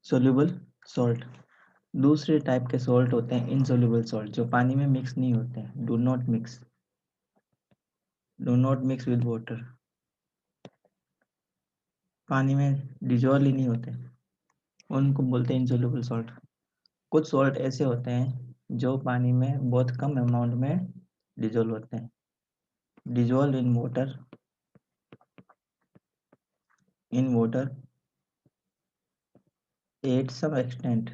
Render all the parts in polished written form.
Soluble salt. दूसरे type के salt होते हैं इनसोल्यूबल सॉल्ट, जो पानी में मिक्स नहीं होते हैं। Do not mix with water, पानी में डिजोल्व ही नहीं होते, उनको बोलते हैं इनसोल्यूबल सॉल्ट। कुछ सॉल्ट ऐसे होते हैं जो पानी में बहुत कम अमाउंट में डिजोल्व होते हैं। Dissolve in water at some extent.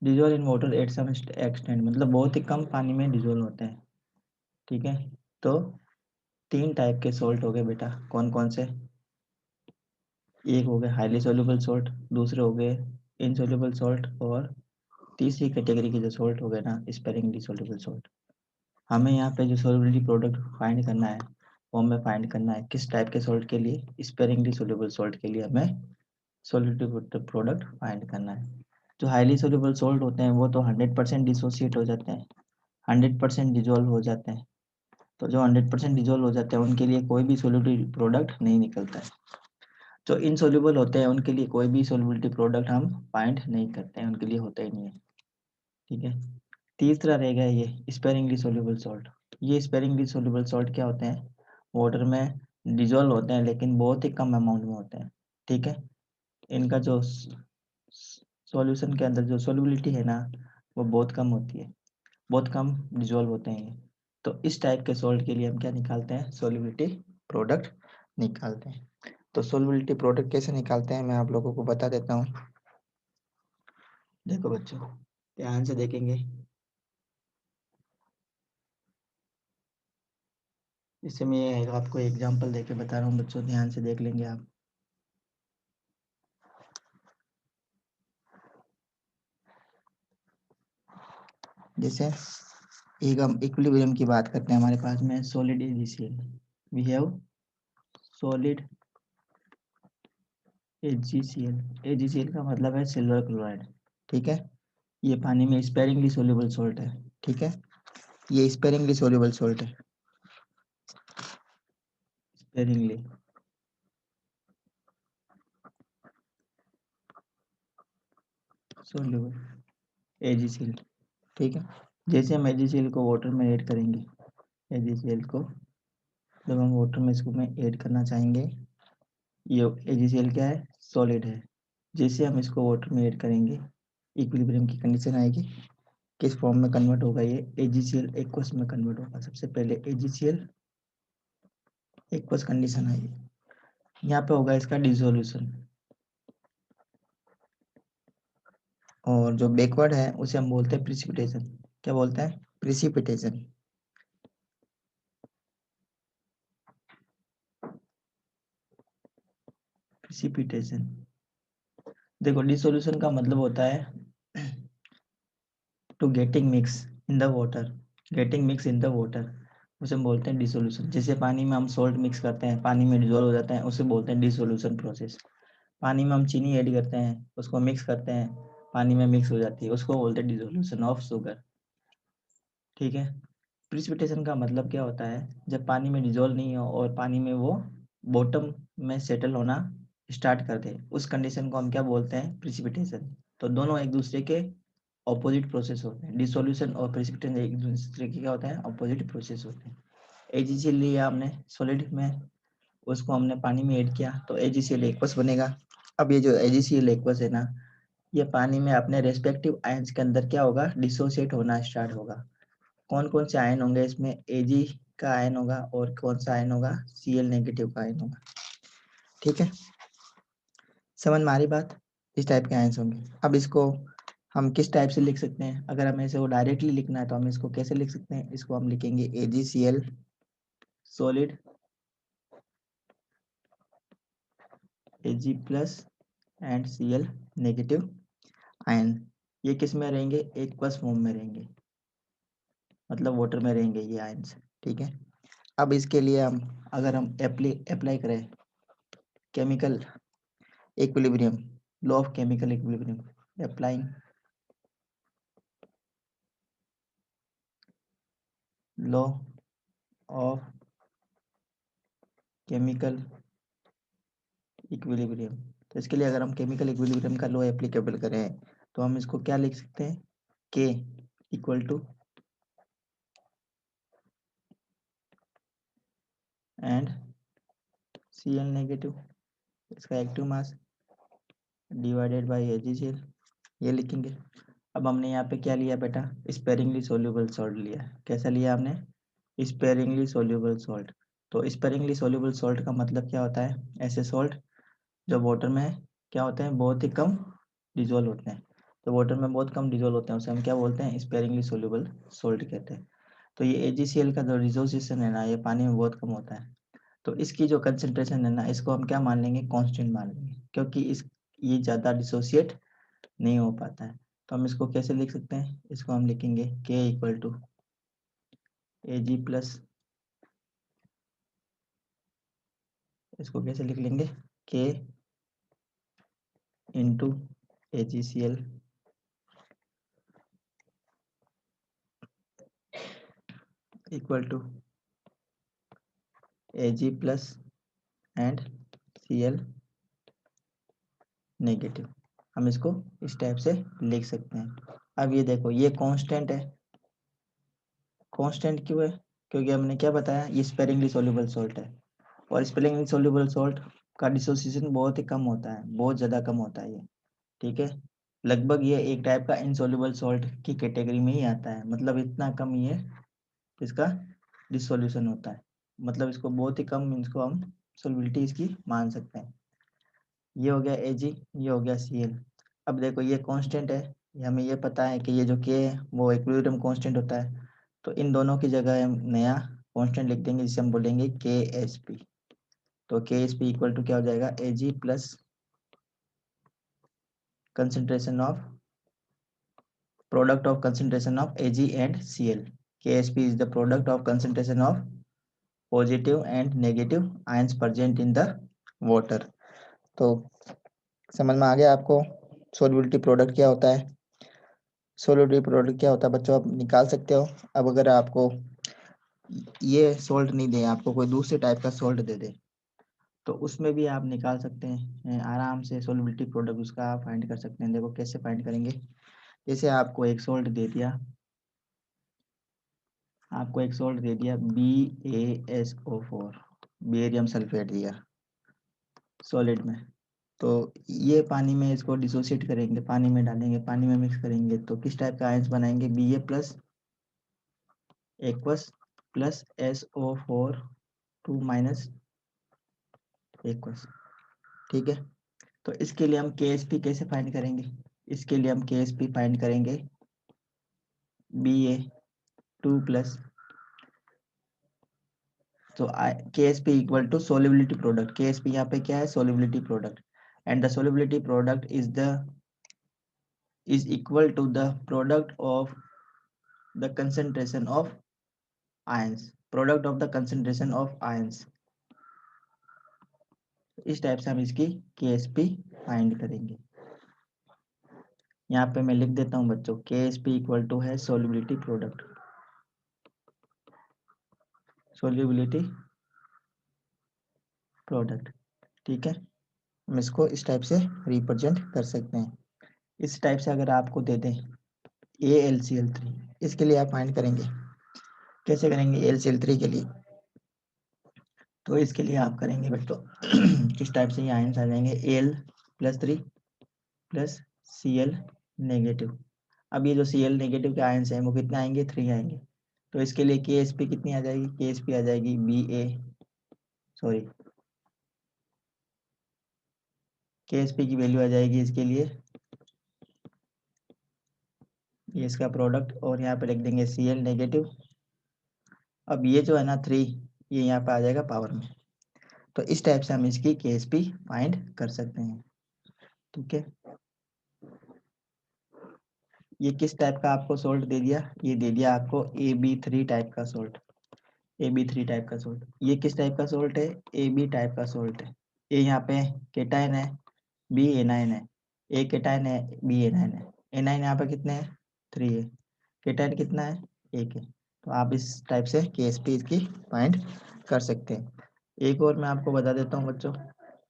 Dissolve in water at some extent मतलब बहुत ही कम पानी में डिजोल्व होते हैं। ठीक है, तो 3 टाइप के सॉल्ट हो गए बेटा। कौन कौन से? एक हो गए हाईली सोल्यूबल सॉल्ट, दूसरे हो गए इनसोल्यूबल सॉल्ट, और तीसरी कैटेगरी के जो सॉल्ट हो गए ना, स्पेरिंगली सोल्यूबल सॉल्ट। हमें यहाँ पे जो सोल्युबिलिटी प्रोडक्ट फाइंड करना है, वो हमें फाइंड करना है किस टाइप के सॉल्ट के लिए? स्पेरिंगली सोल्यूबल सॉल्ट के लिए हमें सोल्युबिलिटी प्रोडक्ट फाइंड करना है। जो हाईली सोल्यूबल सॉल्ट होते हैं वो तो 100% डिसोसिएट हो जाते हैं, 100% डिजोल्व हो जाते हैं। तो जो 100% डिजोल्व हो जाते हैं उनके लिए कोई भी सोल्युबिलिटी प्रोडक्ट नहीं निकलता है। जो इनसोल्यूबल होते हैं उनके लिए कोई भी सोल्युबिलिटी प्रोडक्ट हम फाइंड नहीं करते हैं, उनके लिए होता ही नहीं है। ठीक है, तीसरा रहेगा ये स्पेरिंगली सोल्यूबल सॉल्ट। ये स्पेरिंगली सोल्यूबल सॉल्ट क्या होते हैं? वाटर में डिजोल्व होते हैं लेकिन बहुत ही कम अमाउंट में होते हैं। ठीक है, इनका जो सॉल्यूशन के अंदर जो सोल्युबिलिटी है ना, वो बहुत कम होती है, बहुत कम डिजोल्व होते हैं ये। तो इस टाइप के सॉल्ट के लिए हम क्या निकालते हैं? सोल्युबिलिटी प्रोडक्ट निकालते हैं। तो सोल्युबिलिटी प्रोडक्ट कैसे निकालते हैं मैं आप लोगों को बता देता हूँ। देखो बच्चों, ध्यान से देखेंगे। इससे मैं आपको एग्जांपल देके बता रहा हूँ बच्चों, ध्यान से देख लेंगे आप। जैसे एक हम इक्विलिब्रियम की बात करते हैं, हमारे पास में solid AgCl, we have solid AgCl का मतलब है सिल्वर क्लोराइड। ठीक है, ये पानी में स्पेरिंगली सोल्यूबल सॉल्ट है। ठीक है, ये स्पेरिंगली सोल्यूबल सॉल्ट है, स्पेरिंगली सोल्यूबल AgCl। ठीक है, जैसे हम AgCl को वाटर में ऐड करेंगे, AgCl को जब हम वाटर में इसको में ऐड करना चाहेंगे, ये AgCl क्या है? सॉलिड है। जैसे हम इसको वाटर में ऐड करेंगे, इक्विलिब्रियम की कंडीशन आएगी, किस फॉर्म में कन्वर्ट होगा? ये AgCl एक्वस में कन्वर्ट होगा। सबसे पहले AgCl एक्वस कंडीशन आएगी, यहाँ पे होगा इसका डिसोल्यूशन, और जो बैकवर्ड है उसे हम बोलते हैं प्रिसिपिटेशन। क्या बोलते हैं? प्रिसिपिटेशन। प्रिसिपिटेशन। देखो, डिसोल्यूशन का मतलब होता है to getting mix in the water, getting mix in the water, उसे हम बोलते हैं डिसोल्यूशन। जैसे पानी में हम सॉल्ट मिक्स करते हैं, पानी में डिजोल्व हो जाता है, उसे बोलते हैं डिसोल्यूशन प्रोसेस। पानी में हम चीनी ऐड करते हैं, उसको मिक्स करते हैं, पानी में मिक्स हो जाती है, उसको बोलते हैं डिसोल्यूशन ऑफ शुगर। ठीक है, प्रिसिपिटेशन का मतलब क्या होता है? जब पानी में डिजोल्व नहीं हो और पानी में वो बॉटम में सेटल होना स्टार्ट कर दे, उस कंडीशन को हम क्या बोलते हैं? प्रिसिपिटेशन। तो दोनों एक दूसरे के ऑपोजिट प्रोसेस होते हैं। डिसोल्यूशन और प्रिसिपिटेशन एक दूसरे के क्या होते हैं? ऑपोजिट प्रोसेस होते हैं। AgCl लिया हमने सॉलिड में, उसको हमने पानी में ऐड किया तो AgCl एक्वस बनेगा। अब ये जो AgCl एक्वस है ना, ये पानी में अपने रेस्पेक्टिव आयंस के अंदर क्या होगा? डिसोसिएट होना स्टार्ट होगा। कौन कौन से आयन होंगे इसमें? Ag का आयन होगा, और कौन सा आयन होगा? Cl नेगेटिव का आयन होगा। ठीक है, समझ में आ रही बात? इस टाइप के आयंस होंगे। अब इसको हम किस टाइप से लिख सकते हैं? अगर हमें इसे वो डायरेक्टली लिखना है तो हम इसको कैसे लिख सकते हैं? इसको हम लिखेंगे AgCl solid, Ag plus and Cl negative ion. ये किस में रहेंगे? एक्वस फॉर्म में रहेंगे, मतलब वाटर में रहेंगे ये आयंस। ठीक है, अब इसके लिए हम अगर हम अप्लाई करें chemical equilibrium, law of chemical equilibrium, applying law of chemical equilibrium. तो इसके लिए अगर हम केमिकल इक्विलिब्रियम का लॉ एप्लीकेबल करें तो हम इसको क्या लिख सकते हैं, K equal to and Cl नेगेटिव, इसका active mass divided by AgCl, ये लिखेंगे। अब हमने यहाँ पे क्या लिया बेटा, स्पेरिंगली सोल्यूबल सॉल्ट लिया। कैसा लिया हमने, स्पेरिंगली सोल्यूबल सॉल्ट। तो स्पेरिंगली सोल्यूबल सॉल्ट का मतलब क्या होता है, ऐसे सॉल्ट जो वाटर में क्या होते हैं, बहुत ही कम डिजोल्व होते हैं। तो वाटर में बहुत कम डिजोल्व होते हैं, उसे हम क्या बोलते हैं, स्पेरिंगली सोल्यूबल सॉल्ट कहते हैं। तो ये AgCl का जो डिसोसिएशन है ना, ये पानी में बहुत कम होता है। तो इसकी जो कंसंट्रेशन है ना, इसको हम क्या मान लेंगे, कांस्टेंट मान लेंगे, क्योंकि इस ये ज़्यादा डिसोसिएट नहीं हो पाता है। तो हम इसको कैसे लिख सकते हैं, इसको हम लिखेंगे K equal to Ag plus, इसको कैसे लिख लेंगे, K into AgCl equal to Ag plus and Cl negative. हम इसको इस टाइप से लिख सकते हैं। अब ये देखो, ये कांस्टेंट है। कांस्टेंट क्यों है, क्योंकि हमने क्या बताया, ये स्पेरिंगली सोल्यूबल सॉल्ट है, और स्पेरिंगली सोल्यूबल सॉल्ट का डिसोसिएशन बहुत ही कम होता है, बहुत ज़्यादा कम होता है ये, ठीक है। लगभग ये एक टाइप का इनसोल्यूबल सॉल्ट की कैटेगरी में ही आता है, मतलब इतना कम ये इसका डिसोल्यूशन होता है, मतलब इसको बहुत ही कम, इसको हम सोल्युबिलिटी इसकी मान सकते हैं। ये हो गया Ag, ये हो गया Cl। अब देखो ये कांस्टेंट है, हमें ये पता है कि ये जो K है वो इक्विलिब्रियम कांस्टेंट होता है। तो इन दोनों की जगह हम नया कांस्टेंट लिख देंगे, जिसे हम बोलेंगे KSP। तो KSP इक्वल टू क्या हो जाएगा, Ag plus concentration of product of concentration of Ag and Cl. KSP is the product of concentration of positive and negative ions present in the water. तो समझ में आ गया आपको सोल्युबिलिटी प्रोडक्ट क्या होता है। सोल्युबिलिटी प्रोडक्ट क्या होता है बच्चों, आप निकाल सकते हो। अब अगर आपको ये सोल्ट नहीं दे, आपको कोई दूसरे टाइप का सोल्ट दे दे, तो उसमें भी आप निकाल सकते हैं आराम से सोल्युबिलिटी प्रोडक्ट, उसका आप फाइंड कर सकते हैं। देखो कैसे फाइंड करेंगे, जैसे आपको एक सोल्ट दे दिया, आपको एक सोल्ट दे दिया BaSO4, बेरियम सल्फेट दिया सॉलिड में। तो ये पानी में इसको डिसोसिएट करेंगे, पानी में डालेंगे, पानी में मिक्स करेंगे, तो किस टाइप का आयंस बनाएंगे, Ba plus aqueous plus SO4 2 minus aqueous, ठीक है। तो इसके लिए हम KSP कैसे फाइंड करेंगे, इसके लिए हम KSP फाइंड करेंगे Ba2 प्लस, तो KSP equal to solubility product, KSP यहाँ पे क्या है, solubility product, and the solubility product is equal to the product of the concentration of ions, product of the concentration of ions। इस type से हम इसकी KSP find करेंगे। यहाँ पे मैं लिख देता हूँ बच्चों, KSP इक्वल टू है सोल्युबिलिटी प्रोडक्ट, सोल्युबिलिटी प्रोडक्ट, ठीक है। हम इसको इस टाइप से रिप्रेजेंट कर सकते हैं। इस टाइप से अगर आपको दे दें AlCl3, इसके लिए आप फाइंड करेंगे, कैसे करेंगे AlCl3 के लिए, तो इसके लिए आप करेंगे बच्चों किस टाइप से ये आयंस आ जाएंगे, Al+3 प्लस Cl नेगेटिव। अब ये जो Cl नेगेटिव के आयंस हैं वो कितने आएंगे, 3 आएंगे। तो इसके लिए KSP कितनी आ जाएगी, KSP आ जाएगी KSP की वैल्यू आ जाएगी इसके लिए, ये इसका प्रोडक्ट, और यहाँ पे लिख देंगे Cl नेगेटिव। अब ये जो है ना 3, ये यहाँ पे आ जाएगा पावर में। तो इस टाइप से हम इसकी KSP फाइंड कर सकते हैं, ठीक है। ये किस टाइप का आपको सोल्ट दे दिया, ये दे दिया आपको AB3 टाइप का सोल्ट, AB3 टाइप का सोल्ट। ये किस टाइप का सोल्ट है, AB टाइप का सोल्ट है। ए यहाँ पे केटायन है, बी एनायन है, ए केटायन है, बी एनायन है। एनायन यहाँ पे कितने हैं, 3 है। केटायन कितना है, 1 है। तो आप इस टाइप से KSP इसकी फाइंड कर सकते हैं। एक और मैं आपको बता देता हूँ बच्चों,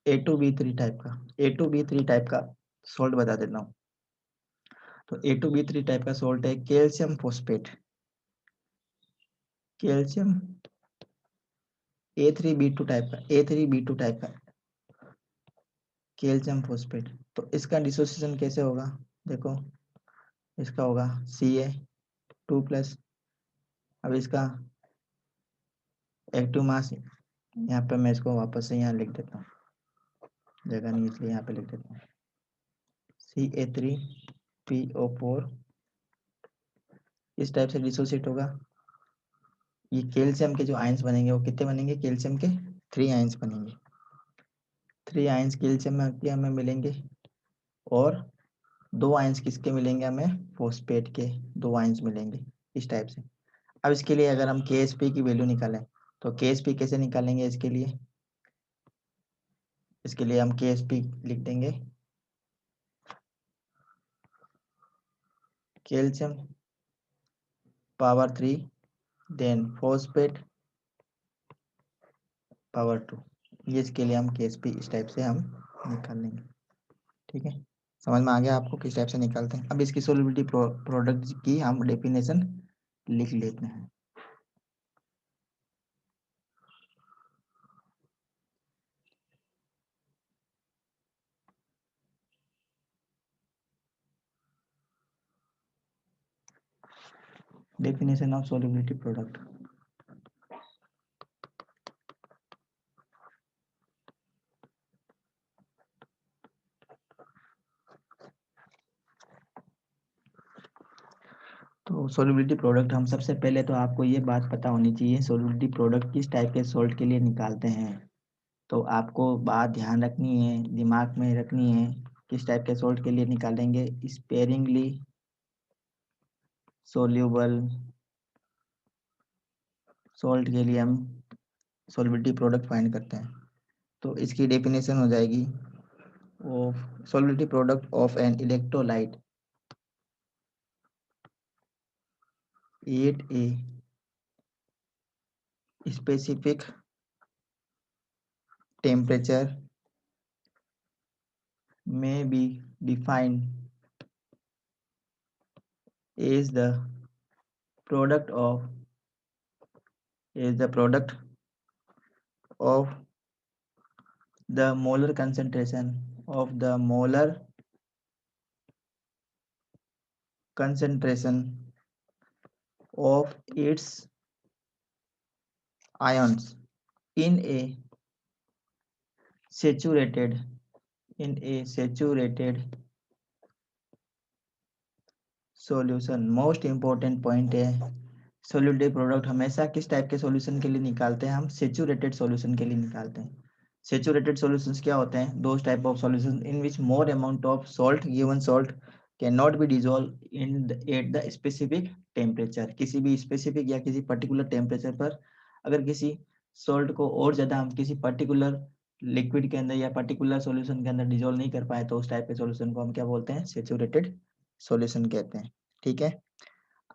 A2B3 टाइप का, A2B3 टाइप का सोल्ट बता देता हूँ। तो A2B3 टाइप का सोल्ट है calcium phosphate, calcium A3B2 type का, A3B2 टाइप का कैल्शियम फॉस्फेट। तो इसका डिसोसिएशन कैसे होगा, देखो इसका होगा Ca2+। अब इसका एक्टिव मास, यहाँ पे मैं इसको वापस से यहाँ लिख देता हूँ, जगह नहीं इसलिए यहाँ पे लिख देता हूँ, Ca3PO4 इस टाइप से डिसोसिएट होगा। ये कैल्शियम के जो आयंस बनेंगे वो कितने बनेंगे, कैल्शियम के 3 आयंस बनेंगे, 3 आयंस कैल्शियम के हमें मिलेंगे, और 2 आयंस किसके मिलेंगे हमें, फॉस्फेट के 2 आयंस मिलेंगे इस टाइप से। अब इसके लिए अगर हम KSP की वैल्यू निकालें तो KSP कैसे निकालेंगे, इसके लिए हम KSP लिख देंगे calcium power 3 then phosphate power 2। ये इसके लिए हम KSP इस टाइप से हम निकाल लेंगे। ठीक है, समझ में आ गया आपको किस टाइप से निकालते हैं। अब इसकी सोल्युबिलिटी प्रोडक्ट की हम डेफिनेशन लिख लेते हैं। डेफिनेशन ऑफ सोल्युबिलिटी प्रोडक्ट, तो सोल्युबिलिटी प्रोडक्ट हम सबसे पहले तो आपको ये बात पता होनी चाहिए सोल्युबिलिटी प्रोडक्ट किस टाइप के सॉल्ट के लिए निकालते हैं। तो आपको बात ध्यान रखनी है, दिमाग में रखनी है, किस टाइप के सॉल्ट के लिए निकालेंगे, स्पेरिंगली सोल्यूबल सॉल्ट के लिए हम सोल्युबिलिटी प्रोडक्ट फाइंड करते हैं। तो इसकी डेफिनेशन हो जाएगी of solubility product of an electrolyte at a specific temperature may be defined as the product of the molar concentration of its ions in a saturated solution. Most important point है, सोल्यूटेड product हमेशा किस type के solution के लिए निकालते हैं, हम saturated solution के लिए निकालते हैं। सेचुरेटेड सॉल्यूशंस क्या होते हैं, दो type of solution in which more amount of salt given salt can not be dissolve in at the specific temperature. किसी भी स्पेसिफिक या किसी पर्टिकुलर टेम्परेचर पर अगर किसी सॉल्ट को और ज्यादा हम किसी पर्टिकुलर लिक्विड के अंदर या पर्टिकुलर सॉल्यूशन के अंदर डिजोल्व नहीं कर पाए तो उस टाइप के सॉल्यूशन को हम क्या बोलते हैं, सेचुरेटेड सॉल्यूशन कहते हैं। ठीक है,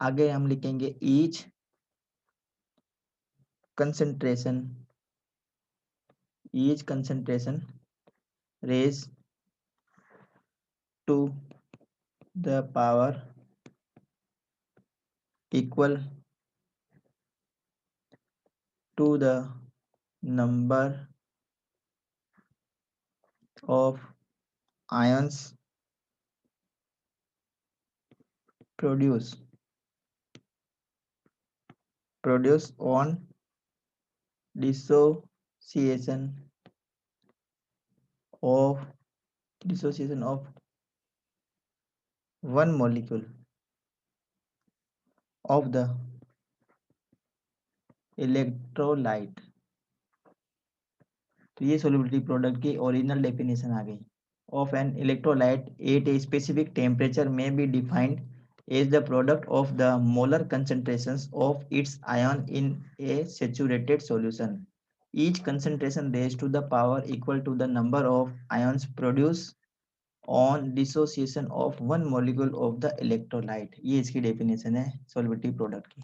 आगे हम लिखेंगे each concentration raise to the power equal to the number of ions produce on dissociation of one molecule of the electrolyte। तो ये सोल्युबिलिटी प्रोडक्ट की ओरिजिनल डेफिनेशन आ गई। Of an electrolyte at a specific temperature में be defined is the product of the molar concentrations of its ion in a saturated solution. Each concentration raised to the power equal to the number of ions produced on dissociation of one molecule of the electrolyte। ये इसकी definition है solubility product की,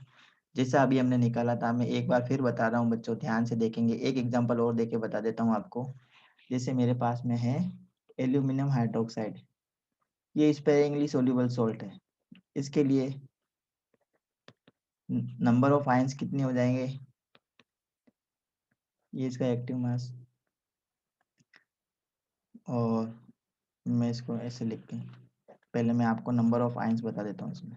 जैसा अभी हमने निकाला था। मैं एक बार फिर बता रहा हूँ बच्चों, ध्यान से देखेंगे, एक एग्जांपल और देके बता देता हूँ आपको। जैसे मेरे पास में है एल्यूमिनियम हाइड्रोक्साइड, ये स्पेयरिंगली सोल्यूबल सॉल्ट है। इसके लिए नंबर ऑफ आयंस कितने हो जाएंगे, ये इसका एक्टिव मास, और मैं इसको ऐसे लिख के, पहले मैं आपको नंबर ऑफ आयंस बता देता हूँ इसमें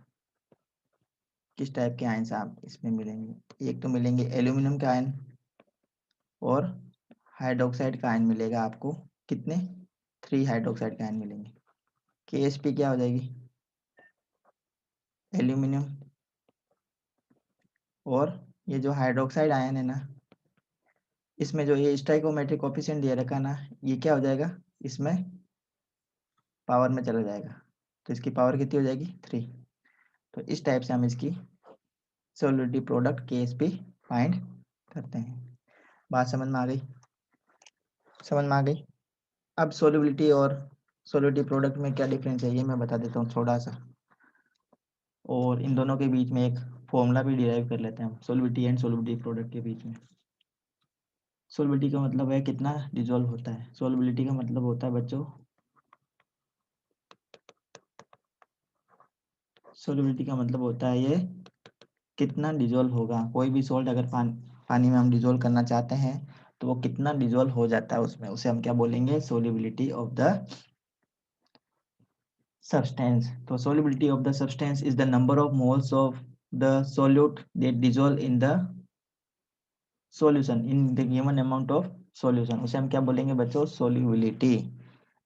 किस टाइप के आयंस आप इसमें मिलेंगे। एक तो मिलेंगे एल्यूमिनियम के आयन और हाइड्रोक्साइड का आयन मिलेगा आपको, कितने, 3 हाइड्रोक्साइड के आयन मिलेंगे। KSP क्या हो जाएगी, एल्यूमिनियम, और ये जो हाइड्रोक्साइड आयन है ना, इसमें जो ये स्टाइकोमेट्रिक कोफिशिएंट दिया रखा ना, ये क्या हो जाएगा, इसमें पावर में चला जाएगा, तो इसकी पावर कितनी हो जाएगी, 3। तो इस टाइप से हम इसकी सोलिडिटी प्रोडक्ट KSP फाइंड करते हैं। बात समझ में आ गई, समझ में आ गई। अब सोलिबिलिटी और सोलिडिटी प्रोडक्ट में क्या डिफरेंस है ये मैं बता देता हूँ थोड़ा सा, और इन दोनों के बीच में एक फॉर्मूला भी डिराइव कर लेते हैं हम, सोलिबिलिटी एंड सोलिबिलिटी प्रोडक्ट के बीच में। सोलिबिलिटी का मतलब है कितना डिजोल्व होता है, सोलिबिलिटी का मतलब होता है बच्चों, सोलिबिलिटी का मतलब होता है ये कितना डिजोल्व होगा, कोई भी सॉल्ट अगर पानी में हम डिजोल्व करना चाहते हैं तो वो कितना डिजोल्व हो जाता है उसमें, उसे हम क्या बोलेंगे, solubility of the substance. So solubility of the substance is the number of moles of the solute that dissolve in the solution in the given amount of solution. उसे हम क्या बोलेंगे बच्चों, solubility.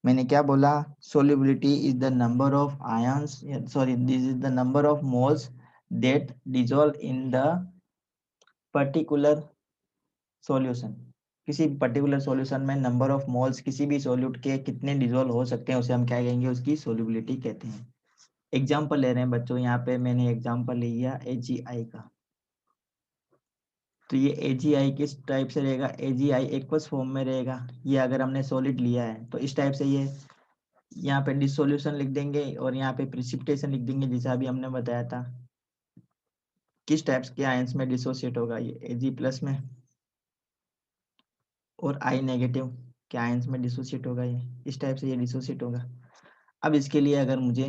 मैंने क्या बोला, solubility is the number of ions, sorry, this is the number of moles that dissolve in the particular solution. किसी particular solution में नंबर ऑफ मोल्स किसी भी सॉल्यूट के कितने डिजोल्व हो सकते हैं उसे हम क्या कहेंगे, उसकी सोल्यूबिलिटी कहते हैं। एग्जाम्पल ले रहे हैं बच्चों, यहाँ पे मैंने एग्जाम्पल लिया AgI का, तो ये AgI किस टाइप से रहेगा, AgI एक्वस फॉर्म में रहेगा। ये अगर हमने सॉलिड लिया है तो इस टाइप से ये यहाँ पे डिसोल्यूशन लिख देंगे और यहाँ पे प्रिसिपिटेशन लिख देंगे, जैसा अभी हमने बताया था। किस टाइप्स के आयंस में डिसोसिएट होगा, ये Ag प्लस में, और I नेगेटिव के आयंस में डिसोसिएट होगा, ये इस टाइप से ये डिसोसिएट होगा। अब इसके लिए अगर मुझे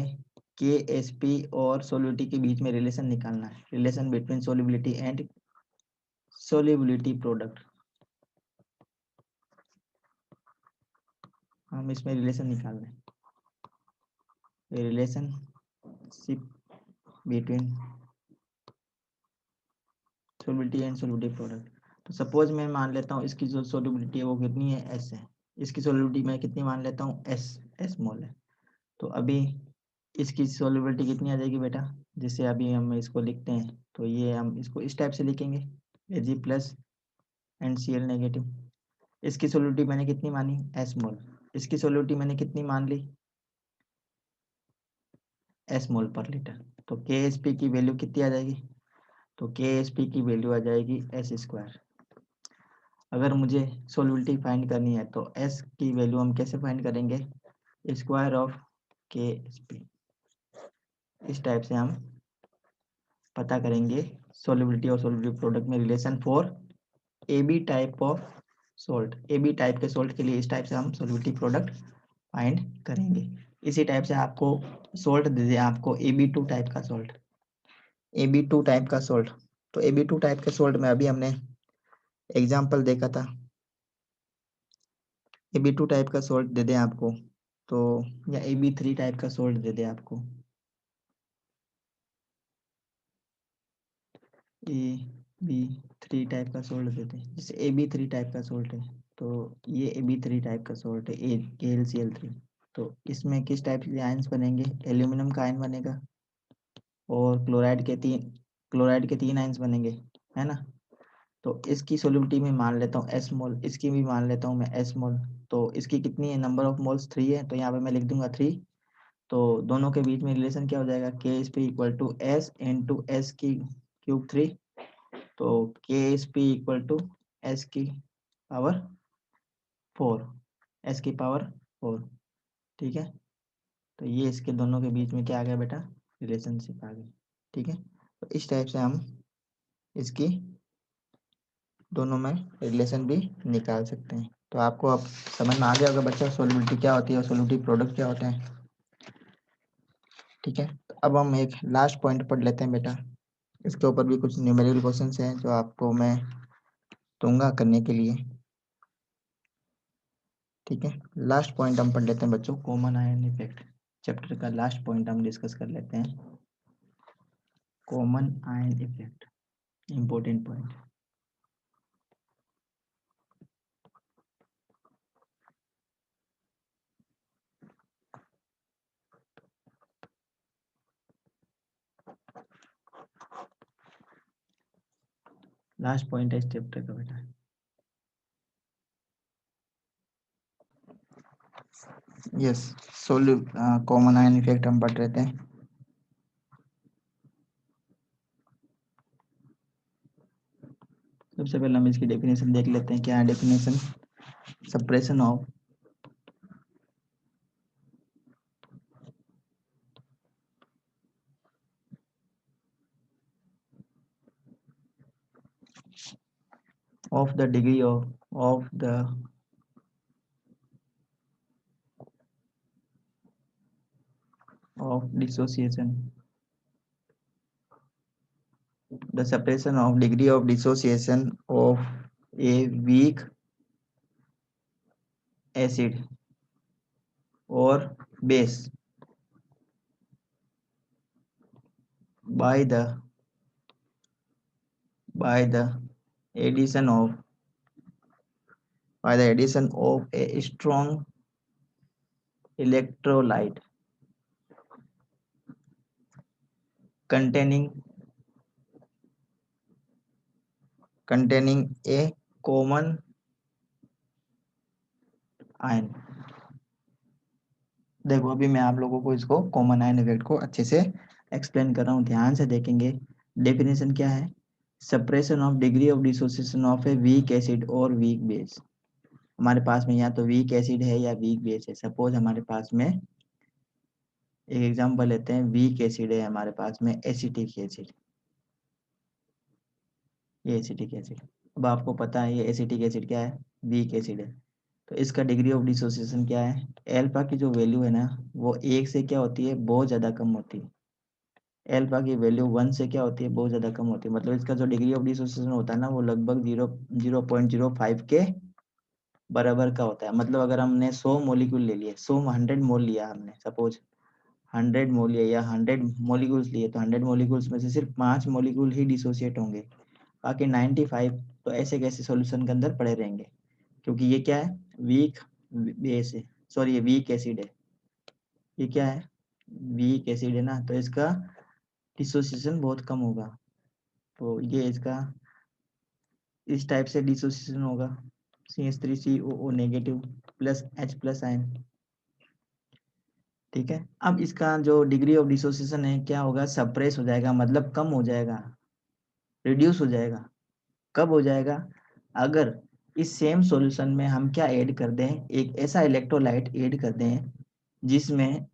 KSP और सोल्यूबिलिटी के बीच में रिलेशन निकालना है, relation between solubility and solubility product, हम इसमें रिलेशन निकाल रहे हैं, relationship between solubility and solubility product. तो सपोज मैं मान लेता हूँ इसकी जो सोल्यूबिलिटी है वो कितनी है, S है। इसकी सोल्यूबिलिटी मैं कितनी मान लेता हूँ, S मोल है। तो अभी इसकी सोल्यूबिलिटी कितनी आ जाएगी बेटा, जैसे अभी हम इसको लिखते हैं तो ये हम इसको इस टाइप से लिखेंगे, Ag plus and Cl negative. इसकी सोल्यूबिलिटी मैंने कितनी मानी, S मोल। इसकी सोल्यूबिलिटी मैंने कितनी मान ली, S मोल पर लीटर। तो KSP की वैल्यू कितनी आ जाएगी, तो KSP की वैल्यू आ जाएगी S²। अगर मुझे सोल्यूबिलिटी फाइंड करनी है तो S की वैल्यू हम कैसे फाइंड करेंगे, स्क्वायर ऑफ KSP। इस टाइप से हम पता करेंगे सोल्यूबिलिटी और सोल्यूबिलिटी प्रोडक्ट में relation for AB type of salt. AB type के सॉल्ट के लिए इस टाइप से हम सोल्यूबिलिटी प्रोडक्ट फाइंड करेंगे। इसी टाइप से आपको सॉल्ट दे दिया, आपको AB2 टाइप का सॉल्ट, AB2 टाइप का सॉल्ट। तो AB2 टाइप के सॉल्ट में अभी हमने एग्जाम्पल देखा था, AB2 टाइप का सॉल्ट दे दें आपको तो, या AB3 टाइप का सॉल्ट दे दें आपको, AB3 टाइप का सॉल्ट देते हैं, जैसे AB3 टाइप का सॉल्ट है तो ये AB3 टाइप का सॉल्ट है, KLCl3। तो इसमें किस टाइप के आयंस बनेंगे, एल्यूमिनियम का आयन बनेगा और क्लोराइड के 3 आयंस बनेंगे, है ना। तो इसकी सोल्यूबिलिटी में मान लेता हूँ S मोल, इसकी भी मान लेता हूँ मैं S मोल। तो इसकी कितनी है, नंबर ऑफ मोल्स 3 है, तो यहाँ पे मैं लिख दूंगा 3। तो दोनों के बीच में रिलेशन क्या हो जाएगा, KSP equal to S into S की क्यूब 3। तो KSP इक्वल टू S की पावर 4, S की पावर 4, ठीक है। तो ये इसके दोनों के बीच में क्या आ गया बेटा, रिलेशनशिप आ गई, ठीक है। तो इस टाइप से हम इसकी दोनों में रिलेशन भी निकाल सकते हैं। तो आपको अब समझ में आ गया होगा बच्चा सोलिबिलिटी क्या होती है और सोलिबिलिटी प्रोडक्ट क्या होते हैं। ठीक है, तो अब हम एक लास्ट पॉइंट पढ़ लेते हैं बेटा। इसके ऊपर भी कुछ न्यूमेरिकल क्वेश्चंस हैं जो आपको मैं दूंगा करने के लिए। ठीक है, लास्ट पॉइंट हम पढ़ लेते हैं बच्चों, कॉमन आयन इफेक्ट। चैप्टर का लास्ट पॉइंट हम डिस्कस कर लेते हैं, common ion effect, important point. Last point है इस चैप्टर का बेटा। यस, कॉमन आयन इफेक्ट हम पढ़ रहे थे। सबसे पहले हम इसकी डेफिनेशन देख लेते हैं, क्या है definition. Suppression of the degree of dissociation, the separation of degree of dissociation of a weak acid or base by the addition of a strong electrolyte containing a common ion। देखो अभी मैं आप लोगों को इसको कॉमन आयन इफेक्ट को अच्छे से एक्सप्लेन कर रहा हूँ, ध्यान से देखेंगे। डेफिनेशन क्या है, separation of degree of dissociation of a weak acid और वीक बेस। हमारे पास में या तो वीक एसिड है या वीक बेस है। सपोज हमारे पास में एक एग्जांपल लेते हैं, वीक एसिड है हमारे पास में एसिटिक एसिड, ये एसिटिक एसिड। अब आपको पता है ये एसिटिक एसिड क्या है, वीक एसिड है। तो इसका डिग्री ऑफ डिसोसिएशन क्या है, एल्फा की जो वैल्यू है ना वो एक से क्या होती है, बहुत ज़्यादा कम होती है। एल्फा की वैल्यू 1 से क्या होती है, बहुत ज़्यादा कम होती है। मतलब इसका जो डिग्री ऑफ डिसोसिएशन होता है ना वो लगभग 0.05 के बराबर का होता है। मतलब अगर हमने 100 मोलिक्यूल ले लिए, 100 मोल लिया हमने, सपोज 100 मोल लिया या 100 मोलिक्यूल्स लिए, तो 100 मोलिक्यूल्स में से सिर्फ 5 मोलिक्यूल ही डिसोसिएट होंगे, बाकी 95 तो ऐसे कैसे सॉल्यूशन के अंदर पड़े रहेंगे, क्योंकि ये क्या है, वीक बेस है, सॉरी ये वीक एसिड है। ये क्या है, वीक एसिड है ना, तो इसका डिसोसिएशन बहुत कम होगा। तो ये इसका इस टाइप से डिसोसिएशन होगा, CH3COO negative plus H plus ion. ठीक है, अब इसका जो डिग्री ऑफ डिसोसिएशन है क्या होगा, सप्रेस हो जाएगा, मतलब कम हो जाएगा, रिड्यूस हो जाएगा। कब हो जाएगा, अगर इस सेम सॉल्यूशन में हम क्या ऐड कर दें, एक ऐसा इलेक्ट्रोलाइट ऐड कर दें जिसमें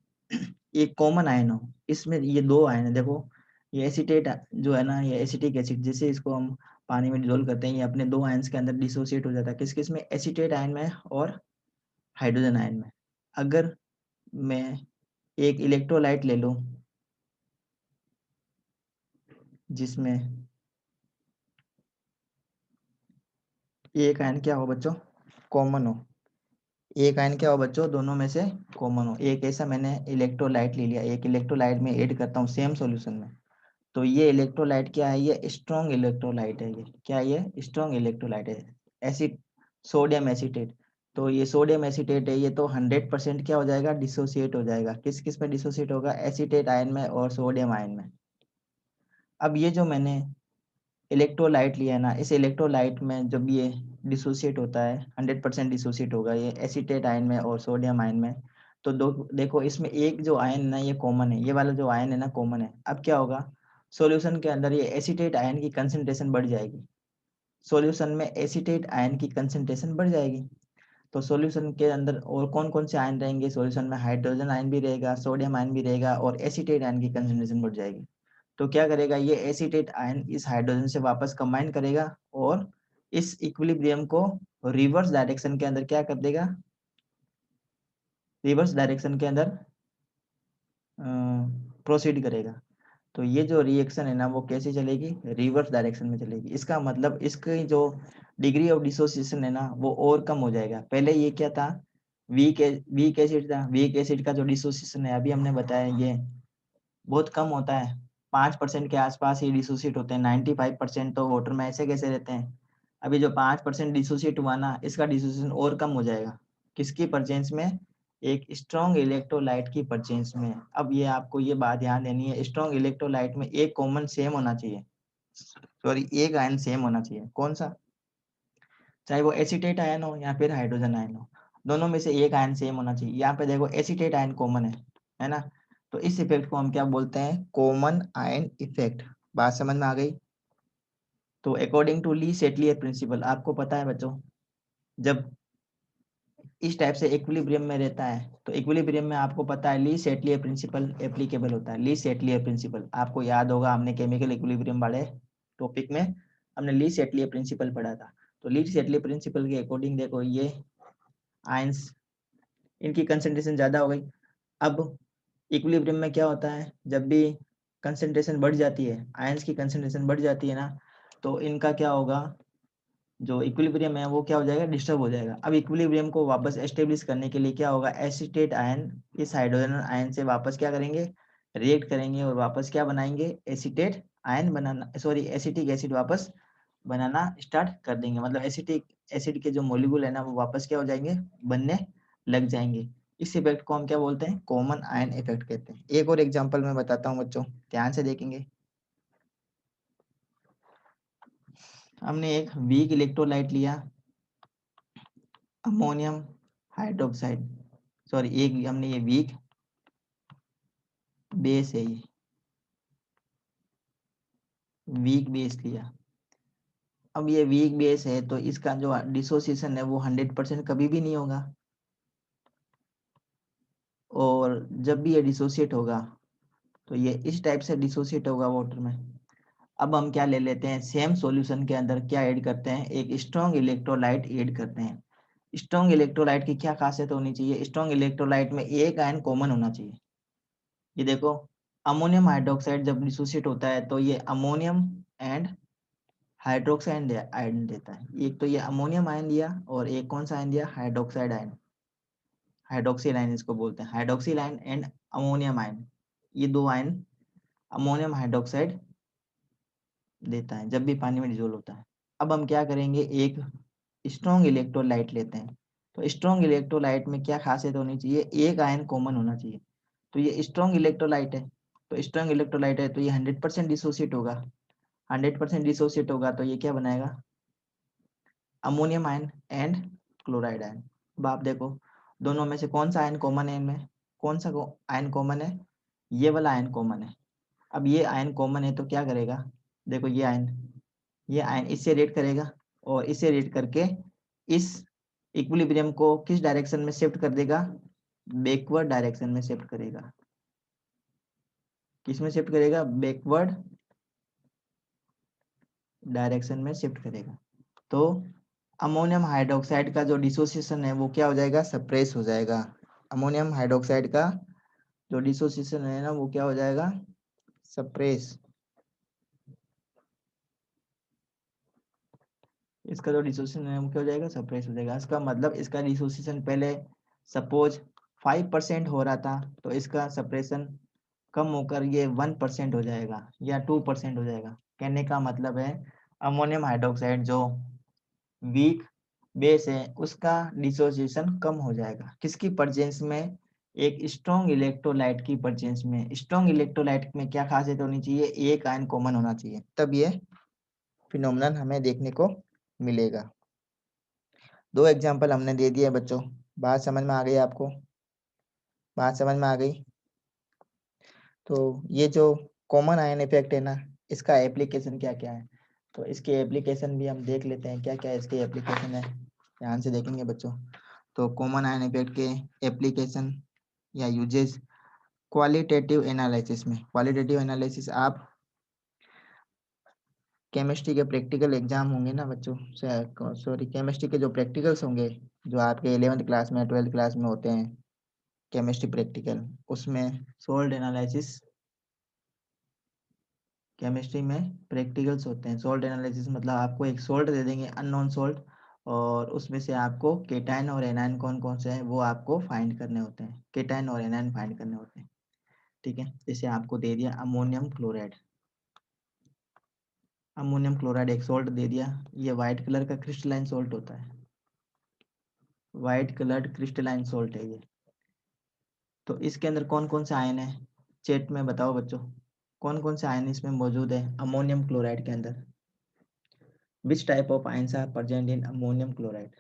एक कॉमन आयन हो। इसमें ये दो आयन है, देखो ये एसीटेट जो है ना, ये एसिटिक एसिड, जैसे इसको हम पानी में डिसोल्व करते हैं, ये अपने दो आयन्स के अंदर डिसोसिएट हो जाता है। किस किस में, एसीटेट आयन में और हाइड्रोजन आयन में। अगर मैं एक इलेक्ट्रोलाइट ले लूं जिसमें एक आयन क्या हो बच्चों, कॉमन हो, एक आयन क्या हो बच्चों, दोनों में से कॉमन हो। एक ऐसा मैंने इलेक्ट्रोलाइट ले लिया, एक इलेक्ट्रोलाइट में ऐड करता हूँ सेम सॉल्यूशन में, तो ये इलेक्ट्रोलाइट क्या है, ये स्ट्रॉन्ग इलेक्ट्रोलाइट है। ये क्या है, ये स्ट्रॉन्ग इलेक्ट्रोलाइट है, एसिड सोडियम एसीटेट। तो ये सोडियम एसीटेट है, ये तो 100% क्या हो जाएगा, डिसोसिएट हो जाएगा। किस किस में डिसोसिएट होगा, एसीटेट आयन में और सोडियम आयन में। अब ये जो मैंने इलेक्ट्रोलाइट लिया है ना, इस इलेक्ट्रोलाइट में जब ये डिसोसिएट होता है, 100% डिसोसिएट होगा ये एसीटेट आयन में और सोडियम आयन में। तो देखो इसमें एक जो आयन है ना ये कॉमन है, ये वाला जो आयन है ना कॉमन है। अब क्या होगा, सॉल्यूशन के अंदर ये एसीटेट आयन की कंसंट्रेशन बढ़ जाएगी, सॉल्यूशन में एसीटेट आयन की कंसंट्रेशन बढ़ जाएगी। तो सॉल्यूशन के अंदर और कौन कौन से आयन रहेंगे, सॉल्यूशन में हाइड्रोजन आयन भी रहेगा, सोडियम आयन भी रहेगा और एसीटेट आयन की कंसंट्रेशन बढ़ जाएगी। तो क्या करेगा, ये एसीटेट आयन इस हाइड्रोजन से वापस कंबाइन करेगा और इस इक्विलिब्रियम को रिवर्स डायरेक्शन के अंदर क्या कर देगा, रिवर्स डायरेक्शन के अंदर प्रोसीड करेगा। तो ये जो रिएक्शन है ना वो कैसे चलेगी, रिवर्स डायरेक्शन में चलेगी। इसका मतलब इसकी जो डिग्री ऑफ डिसोसिएशन है ना वो और कम हो जाएगा। पहले ये क्या था, वीक एसिड था। वीक एसिड का जो डिसोसिएशन है अभी हमने बताया ये बहुत कम होता है, 5% के आसपास ही डिसोसिएट होते हैं। 95% तो वाटर में ऐसे कैसे रहते हैं। अभी जो 5% डिसोसिएट हुआ ना इसका डिसोसिएशन और कम हो जाएगा। किसकी परचेंस में, एक स्ट्रॉन्ग इलेक्ट्रोलाइट की परचेंस में। अब ये आपको ये बात ध्यान देनी है, स्ट्रॉन्ग इलेक्ट्रोलाइट में एक कॉमन सेम होना चाहिए, सॉरी एक आयन सेम होना चाहिए। कौन सा, चाहे वो एसीटेट आयन हो या फिर हाइड्रोजन आयन हो, दोनों में से एक आयन सेम होना चाहिए। यहाँ पे देखो एसीटेट आयन कॉमन है ना। तो इस इफेक्ट को हम क्या बोलते हैं, कॉमन आयन इफेक्ट। बात समझ में आ गई। तो अकॉर्डिंग टू ली सेटलियर प्रिंसिपल, आपको पता है बच्चों, जब इस टाइप से इक्विलिब्रियम में रहता है तो इक्विलिब्रियम में आपको पता है ली सेटलियर प्रिंसिपल एप्लीकेबल होता है। ली सेटलियर प्रिंसिपल आपको याद होगा, हमने केमिकल इक्विलिब्रियम वाले टॉपिक में हमने ली सेटलियर प्रिंसिपल पढ़ा था। तो ली सेटलियर प्रिंसिपल के अकॉर्डिंग देखो ये आयंस, इनकी कंसंट्रेशन ज्यादा हो गई। अब इक्विलिब्रियम में क्या होता है, जब भी कंसंट्रेशन बढ़ जाती है, आयंस की कंसंट्रेशन बढ़ जाती है ना, तो इनका क्या होगा, जो इक्विलिब्रियम है वो क्या हो जाएगा, डिस्टर्ब हो जाएगा। अब इक्विलिब्रियम को वापस एस्टेब्लिश करने के लिए क्या होगा, एसीटेट आयन इस हाइड्रोजन आयन से वापस क्या करेंगे, रिएक्ट करेंगे और वापस क्या बनाएंगे, एसीटेट आयन बनाना, सॉरी एसिटिक एसिड वापस बनाना स्टार्ट कर देंगे। मतलब एसिटिक एसिड के जो मॉलिक्यूल है ना वो वापस क्या हो जाएंगे, बनने लग जाएंगे। इस इफेक्ट को हम क्या बोलते हैं, कॉमन आयन इफेक्ट कहते हैं। एक और एग्जांपल मैं बताता हूँ बच्चों, ध्यान से देखेंगे। हमने एक वीक इलेक्ट्रोलाइट लिया, अमोनियम हाइड्रोक्साइड, सॉरी एक हमने ये वीक बेस है, ये वीक बेस लिया। अब ये वीक बेस है तो इसका जो डिसोसिएशन है वो 100% कभी भी नहीं होगा, और जब भी ये डिसोसिएट होगा तो ये इस टाइप से डिसोसिएट होगा वाटर में। अब हम क्या ले लेते हैं, सेम सॉल्यूशन के अंदर क्या ऐड करते हैं, एक स्ट्रॉन्ग इलेक्ट्रोलाइट ऐड करते हैं। स्ट्रॉन्ग इलेक्ट्रोलाइट की क्या खासियत होनी चाहिए, स्ट्रॉन्ग इलेक्ट्रोलाइट में एक आयन कॉमन होना चाहिए। ये देखो, अमोनियम हाइड्रोक्साइड जब डिसोसिएट होता है तो ये अमोनियम एंड हाइड्रोक्साइड आयन देता है। एक तो ये अमोनियम आयन दिया और एक कौन सा आयन दिया, हाइड्रोक्साइड आयन, हाइड्रोक्सिल आयन इसको बोलते हैं, hydroxyl ion and ammonium ion. ये दो आयन अमोनियम हाइड्रोक्साइड देता है जब भी पानी में डिजोल्व होता है। अब हम क्या करेंगे, एक स्ट्रॉन्ग इलेक्ट्रोलाइट लेते हैं। तो स्ट्रॉन्ग इलेक्ट्रोलाइट में क्या खासियत होनी चाहिए, एक आयन कॉमन होना चाहिए। तो ये स्ट्रॉन्ग इलेक्ट्रोलाइट है, तो स्ट्रॉन्ग इलेक्ट्रोलाइट है तो ये 100% डिसोसिएट होगा। 100% डिसोसिएट होगा तो ये क्या बनाएगा, ammonium ion and chloride ion. अब आप देखो दोनों में से कौन सा आयन कॉमन है, इनमें कौन सा आयन कॉमन है, ये वाला आयन कॉमन है। अब ये आयन कॉमन है तो क्या करेगा, देखो ये आयन इससे रिएक्ट करेगा और इससे रिएक्ट करके इस इक्विलिब्रियम को किस डायरेक्शन में शिफ्ट कर देगा, बैकवर्ड डायरेक्शन में शिफ्ट करेगा। किस में शिफ्ट करेगा, बैकवर्ड डायरेक्शन में शिफ्ट करेगा। तो अमोनियम हाइड्रोक्साइड का जो डिसोसिएशन है वो क्या हो जाएगा, सप्रेस हो जाएगा। अमोनियम हाइड्रोक्साइड का जो डिसोसिएशन है ना वो क्या हो जाएगा, सप्रेस। इसका जो डिसोसिएशन है वो क्या हो जाएगा, सप्रेस हो जाएगा। इसका मतलब इसका डिसोसिएशन पहले सपोज 5% हो रहा था तो इसका सप्रेशन कम होकर ये 1% हो जाएगा या 2% हो जाएगा। कहने का मतलब है अमोनियम हाइड्रोक्साइड जो वीक बेस है उसका डिसोसिएशन कम हो जाएगा। किसकी प्रेजेंस में, एक स्ट्रॉन्ग इलेक्ट्रोलाइट की प्रेजेंस में। स्ट्रॉन्ग इलेक्ट्रोलाइट में क्या खासियत होनी चाहिए, एक आयन कॉमन होना चाहिए, तब ये फिनोमेनन हमें देखने को मिलेगा। दो एग्जांपल हमने दे दिए बच्चों, बात समझ में आ गई आपको, बात समझ में आ गई। तो ये जो कॉमन आयन इफेक्ट है ना इसका एप्लीकेशन क्या क्या है, तो इसके एप्लीकेशन भी हम देख लेते हैं क्या क्या इसके एप्लीकेशन है, ध्यान से देखेंगे बच्चों। तो कॉमन आयन इफेक्ट के एप्लीकेशन या यूजेस, क्वालिटेटिव एनालिसिस में, क्वालिटेटिव एनालिसिस आप केमिस्ट्री के प्रैक्टिकल एग्जाम होंगे ना बच्चों, सॉरी केमिस्ट्री के जो प्रैक्टिकल्स होंगे जो आपके 11th क्लास में 12th क्लास में होते हैं, केमिस्ट्री प्रैक्टिकल, उसमें सोल्ट एनालिसिस, केमिस्ट्री में प्रैक्टिकल्स होते हैं। सोल्ट एनालिसिस मतलब आपको एक सोल्ट दे देंगे, अननोन सोल्ट, और उसमें से आपको केटाइन और एनाइन कौन कौन से हैं वो आपको फाइंड करने होते हैं, केटाइन और एनाइन फाइंड करने होते हैं। ठीक है, जैसे आपको दे दिया अमोनियम क्लोराइड, अमोनियम क्लोराइड एक सोल्ट दे दिया, ये व्हाइट कलर का क्रिस्टलाइन सोल्ट होता है, व्हाइट कलर्ड क्रिस्टलाइन सोल्ट है ये। तो इसके अंदर कौन कौन से आयन है, चेट में बताओ बच्चों, कौन कौन से आयन इसमें मौजूद है अमोनियम क्लोराइड के अंदर? Which type of ions are present in ammonium chloride?